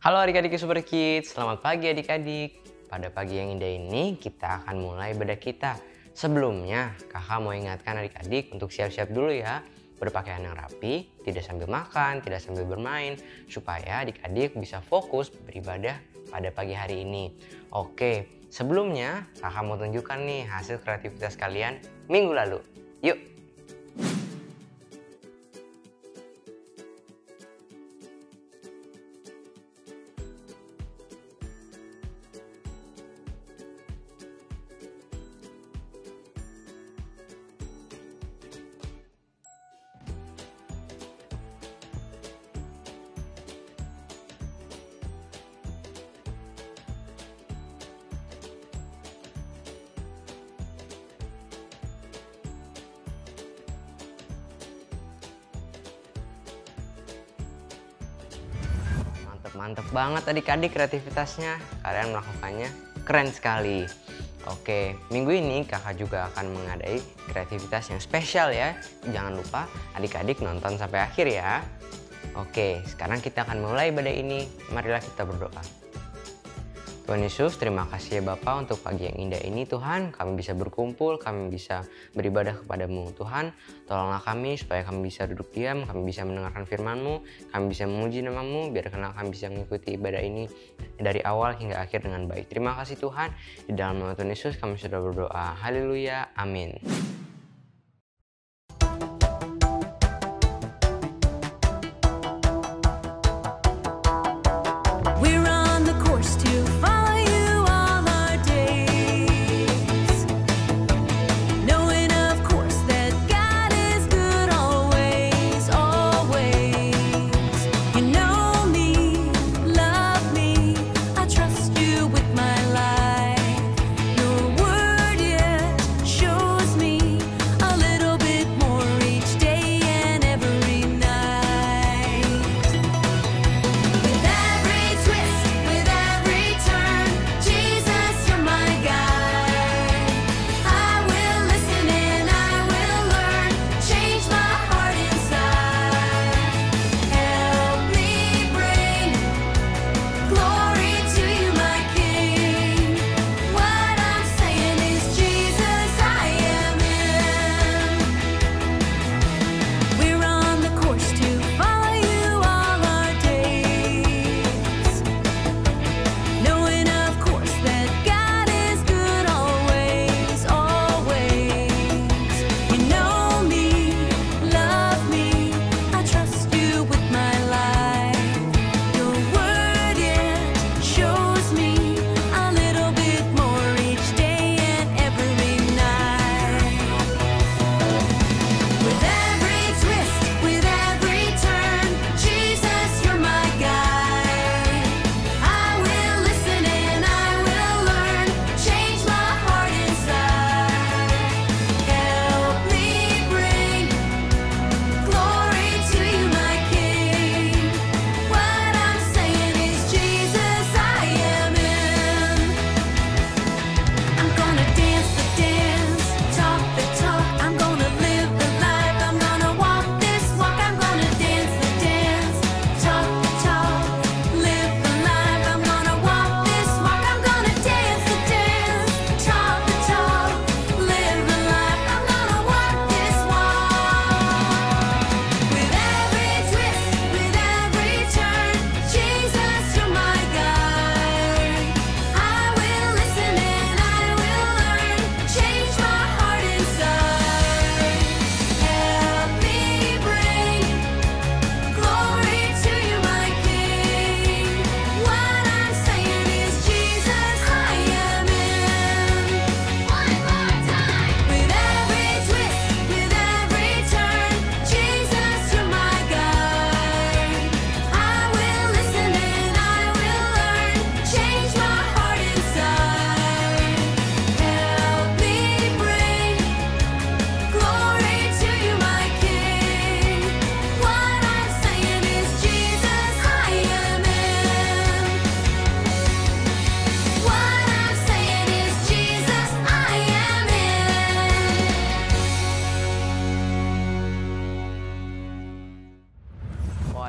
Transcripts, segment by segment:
Halo adik-adik Super Kids, selamat pagi adik-adik. Pada pagi yang indah ini kita akan mulai bedah kita. Sebelumnya kakak mau ingatkan adik-adik untuk siap-siap dulu ya. Berpakaian yang rapi, tidak sambil makan, tidak sambil bermain. Supaya adik-adik bisa fokus beribadah pada pagi hari ini. Oke, sebelumnya kakak mau tunjukkan nih hasil kreativitas kalian minggu lalu. Yuk! Mantep banget adik-adik kreativitasnya. Kalian melakukannya keren sekali. Oke, minggu ini kakak juga akan mengadai kreativitas yang spesial ya. Jangan lupa adik-adik nonton sampai akhir ya. Oke, sekarang kita akan mulai ibadah ini. Marilah kita berdoa. Tuhan Yesus, terima kasih ya Bapa untuk pagi yang indah ini Tuhan. Kami bisa berkumpul, kami bisa beribadah kepadamu Tuhan. Tolonglah kami supaya kami bisa duduk diam, kami bisa mendengarkan firman-Mu, kami bisa memuji nama-Mu, biar kami bisa mengikuti ibadah ini dari awal hingga akhir dengan baik. Terima kasih Tuhan, di dalam nama Tuhan Yesus kami sudah berdoa. Haleluya, amin.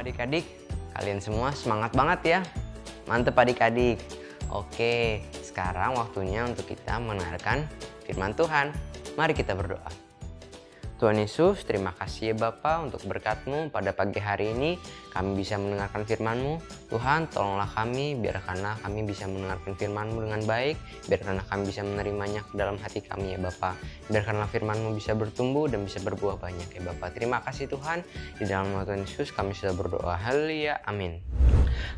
Adik-adik, kalian semua semangat banget ya. Mantep adik-adik. Oke, sekarang waktunya untuk kita mendengarkan firman Tuhan. Mari kita berdoa. Tuhan Yesus, terima kasih ya Bapa untuk berkat-Mu pada pagi hari ini. Kami bisa mendengarkan firman-Mu. Tuhan, tolonglah kami, biarkanlah kami bisa mendengarkan firman-Mu dengan baik. Biarkanlah kami bisa menerimanya ke dalam hati kami ya Bapa. Biarkanlah firman-Mu bisa bertumbuh dan bisa berbuah banyak ya Bapa. Terima kasih Tuhan. Di dalam nama Tuhan Yesus kami sudah berdoa. Haleluya. Amin.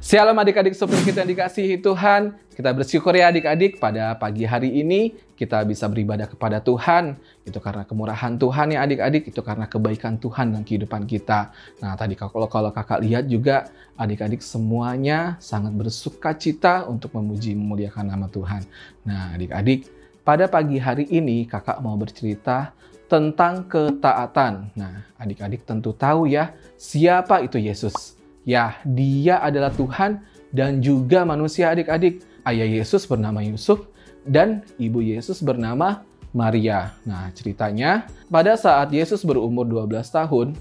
Shalom adik-adik seperti kita yang dikasihi Tuhan. Kita bersyukur ya adik-adik pada pagi hari ini kita bisa beribadah kepada Tuhan. Itu karena kemurahan Tuhan ya adik-adik, itu karena kebaikan Tuhan dalam kehidupan kita. Nah tadi kalau kakak lihat juga adik-adik semuanya sangat bersuka cita untuk memuji memuliakan nama Tuhan. Nah adik-adik pada pagi hari ini kakak mau bercerita tentang ketaatan. Nah adik-adik tentu tahu ya siapa itu Yesus. Ya, dia adalah Tuhan dan juga manusia adik-adik. Ayah Yesus bernama Yusuf dan ibu Yesus bernama Maria. Nah, ceritanya pada saat Yesus berumur 12 tahun,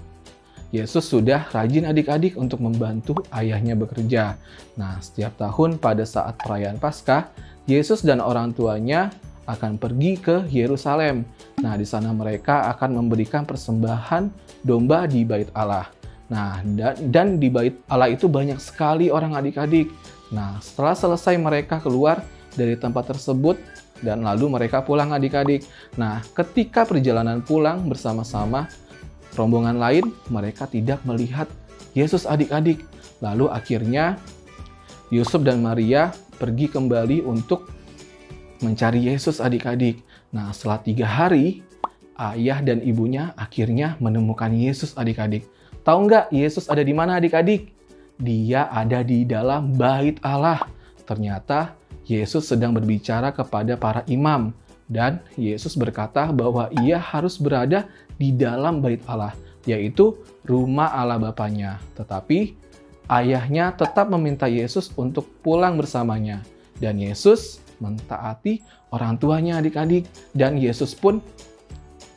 Yesus sudah rajin adik-adik untuk membantu ayahnya bekerja. Nah, setiap tahun pada saat perayaan Paskah, Yesus dan orang tuanya akan pergi ke Yerusalem. Nah, di sana mereka akan memberikan persembahan domba di Bait Allah. Nah, dan di Bait Allah itu banyak sekali orang adik-adik. Nah, setelah selesai mereka keluar dari tempat tersebut dan lalu mereka pulang adik-adik. Nah, ketika perjalanan pulang bersama-sama rombongan lain, mereka tidak melihat Yesus adik-adik. Lalu akhirnya Yusuf dan Maria pergi kembali untuk mencari Yesus adik-adik. Nah, setelah 3 hari, ayah dan ibunya akhirnya menemukan Yesus adik-adik. Tahu nggak Yesus ada di mana adik-adik? Dia ada di dalam Bait Allah. Ternyata Yesus sedang berbicara kepada para imam. Dan Yesus berkata bahwa ia harus berada di dalam Bait Allah, yaitu rumah Allah Bapanya. Tetapi ayahnya tetap meminta Yesus untuk pulang bersamanya. Dan Yesus mentaati orang tuanya adik-adik. Dan Yesus pun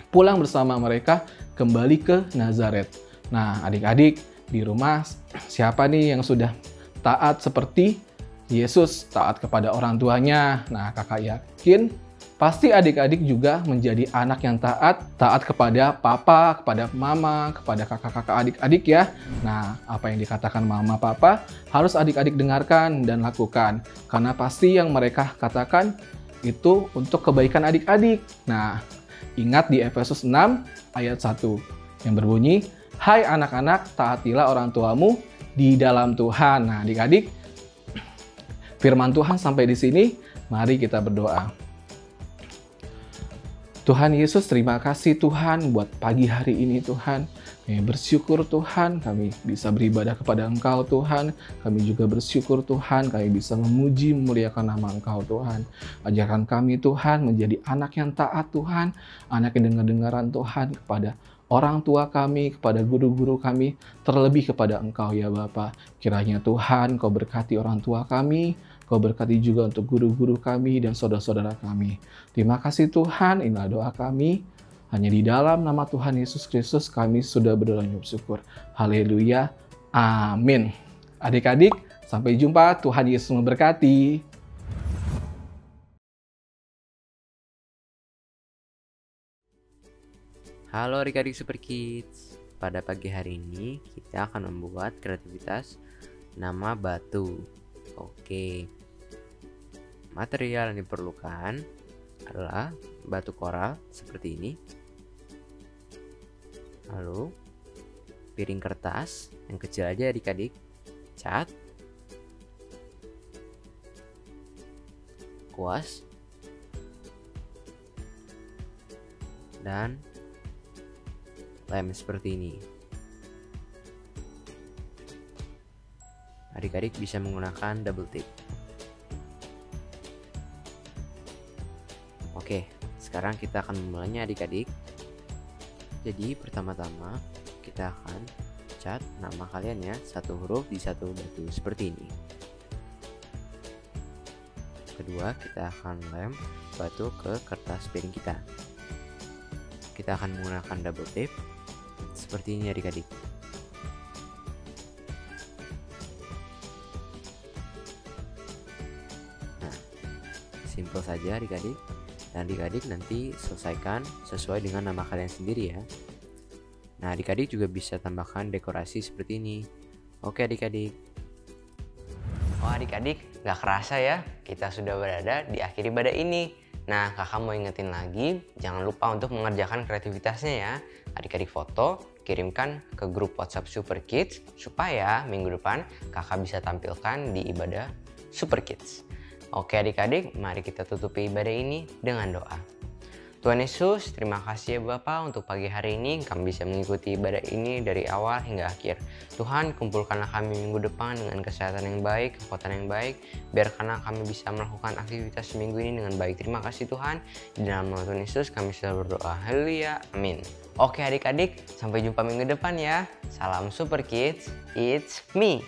pulang bersama mereka kembali ke Nazaret. Nah, adik-adik di rumah siapa nih yang sudah taat seperti Yesus, taat kepada orang tuanya? Nah, kakak yakin pasti adik-adik juga menjadi anak yang taat kepada papa, kepada mama, kepada kakak-kakak adik-adik ya. Nah, apa yang dikatakan mama papa harus adik-adik dengarkan dan lakukan. Karena pasti yang mereka katakan itu untuk kebaikan adik-adik. Nah, ingat di Efesus 6 ayat 1 yang berbunyi, "Hai anak-anak, taatilah orang tuamu di dalam Tuhan." Nah, adik-adik, firman Tuhan sampai di sini, mari kita berdoa. Tuhan Yesus, terima kasih Tuhan buat pagi hari ini Tuhan. Kami bersyukur Tuhan, kami bisa beribadah kepada Engkau Tuhan. Kami juga bersyukur Tuhan, kami bisa memuji memuliakan nama Engkau Tuhan. Ajarkan kami Tuhan menjadi anak yang taat Tuhan, anak yang dengar-dengaran Tuhan kepada orang tua kami, kepada guru-guru kami, terlebih kepada Engkau ya Bapa. Kiranya Tuhan Kau berkati orang tua kami, Kau berkati juga untuk guru-guru kami dan saudara-saudara kami. Terima kasih Tuhan, inilah doa kami. Hanya di dalam nama Tuhan Yesus Kristus kami sudah berdoa dan bersyukur. Haleluya. Amin. Adik-adik, sampai jumpa. Tuhan Yesus memberkati. Halo adik-adik Super Kids. Pada pagi hari ini kita akan membuat kreativitas nama batu. Oke. Material yang diperlukan adalah batu koral seperti ini. Lalu piring kertas yang kecil aja adik-adik, cat, kuas, dan lem seperti ini. Adik-adik bisa menggunakan double tip. Oke, sekarang kita akan memulainya adik-adik. Jadi pertama-tama kita akan cat nama kalian ya, satu huruf di satu batu seperti ini. Kedua, kita akan lem batu ke kertas piring kita. Kita akan menggunakan double tape seperti ini adik-adik. simple saja adik-adik. Dan adik-adik nanti selesaikan sesuai dengan nama kalian sendiri ya. Nah, adik-adik juga bisa tambahkan dekorasi seperti ini. Oke adik-adik. Oh adik-adik, gak kerasa ya, kita sudah berada di akhir ibadah ini. Nah, kakak mau ingetin lagi, jangan lupa untuk mengerjakan kreativitasnya ya. Adik-adik foto, kirimkan ke grup WhatsApp Super Kids, supaya minggu depan kakak bisa tampilkan di ibadah Super Kids. Oke adik-adik, mari kita tutupi ibadah ini dengan doa. Tuhan Yesus, terima kasih ya Bapa untuk pagi hari ini kami bisa mengikuti ibadah ini dari awal hingga akhir. Tuhan, kumpulkanlah kami minggu depan dengan kesehatan yang baik, kekuatan yang baik, biarkanlah kami bisa melakukan aktivitas minggu ini dengan baik. Terima kasih Tuhan, di dalam nama Tuhan Yesus kami sudah berdoa. Haleluya, amin. Oke adik-adik, sampai jumpa minggu depan ya. Salam Super Kids, it's me.